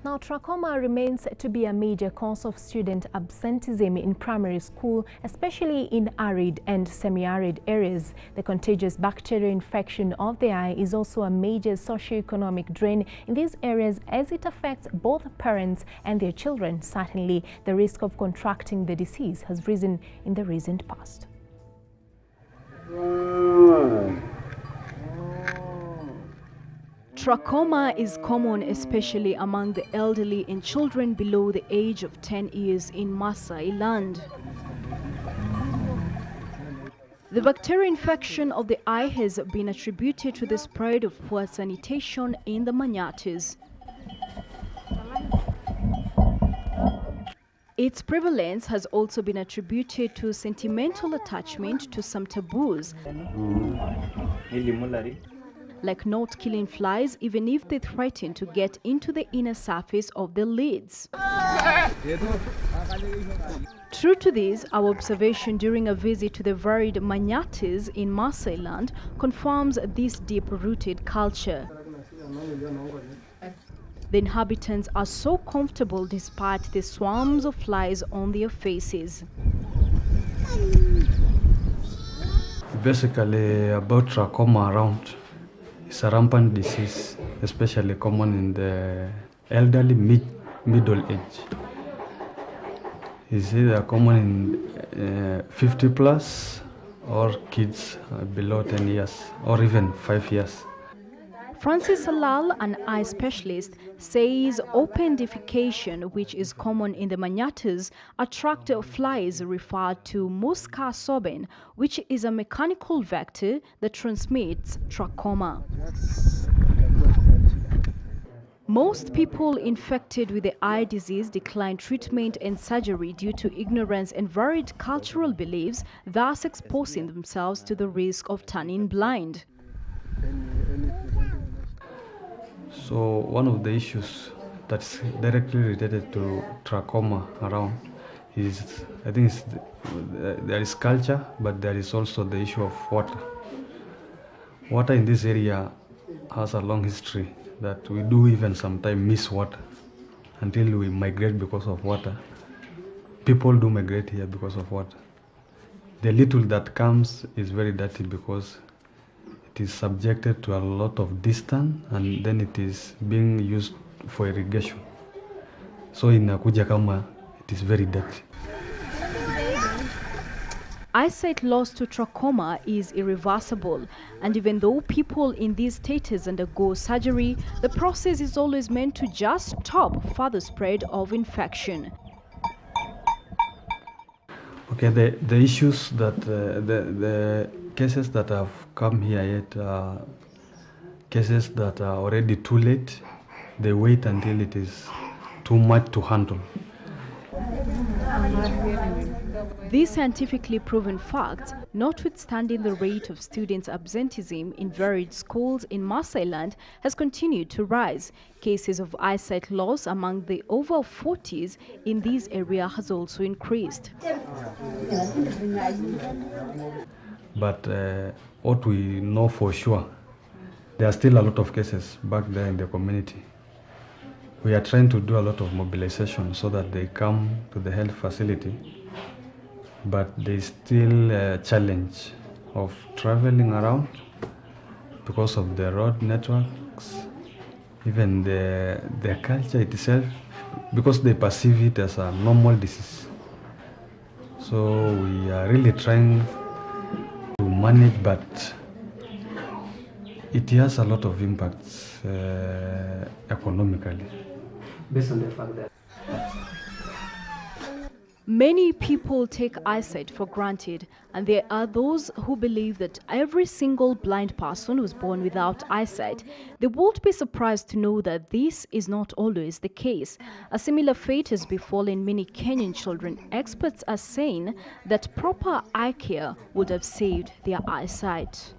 Now, trachoma remains to be a major cause of student absenteeism in primary school, especially in arid and semi-arid areas. The contagious bacterial infection of the eye is also a major socio-economic drain in these areas as it affects both parents and their children. Certainly, the risk of contracting the disease has risen in the recent past. Trachoma is common especially among the elderly and children below the age of 10 years in Maasai land. The bacterial infection of the eye has been attributed to the spread of poor sanitation in the manyates. Its prevalence has also been attributed to sentimental attachment to some taboos, like not killing flies even if they threaten to get into the inner surface of the lids. True to this, our observation during a visit to the varied manyates in Maasai land confirms this deep-rooted culture. The inhabitants are so comfortable despite the swarms of flies on their faces. Basically, about trachoma around, it's a rampant disease, especially common in the elderly middle age. It's either common in 50 plus or kids below 10 years or even 5 years. Francis Salal, an eye specialist, says open defecation, which is common in the manyates, attract flies referred to musca soben, which is a mechanical vector that transmits trachoma. Most people infected with the eye disease decline treatment and surgery due to ignorance and varied cultural beliefs, thus exposing themselves to the risk of turning blind. So one of the issues that's directly related to trachoma around is, I think there is culture, but there is also the issue of water. Water in this area has a long history that we do even sometimes miss water until we migrate because of water. People do migrate here because of water. The little that comes is very dirty because it is subjected to a lot of distance and then it is being used for irrigation. So in Akuja Kama, it is very dirty. Eyesight loss to trachoma is irreversible, and even though people in these states undergo surgery, the process is always meant to just stop further spread of infection. Okay, the issues that the cases that have come here yet are cases that are already too late. They wait until it is too much to handle. These scientifically proven facts, notwithstanding the rate of students' absenteeism in varied schools in Maasai land, has continued to rise. Cases of eyesight loss among the over 40s in this area has also increased. But what we know for sure, there are still a lot of cases back there in the community. We are trying to do a lot of mobilization so that they come to the health facility. But there is still a challenge of traveling around because of the road networks, even the culture itself, because they perceive it as a normal disease. So we are really trying to manage, but it has a lot of impacts economically. Based on the fact that many people take eyesight for granted, and there are those who believe that every single blind person was born without eyesight. They won't be surprised to know that this is not always the case. A similar fate has befallen many Kenyan children. Experts are saying that proper eye care would have saved their eyesight.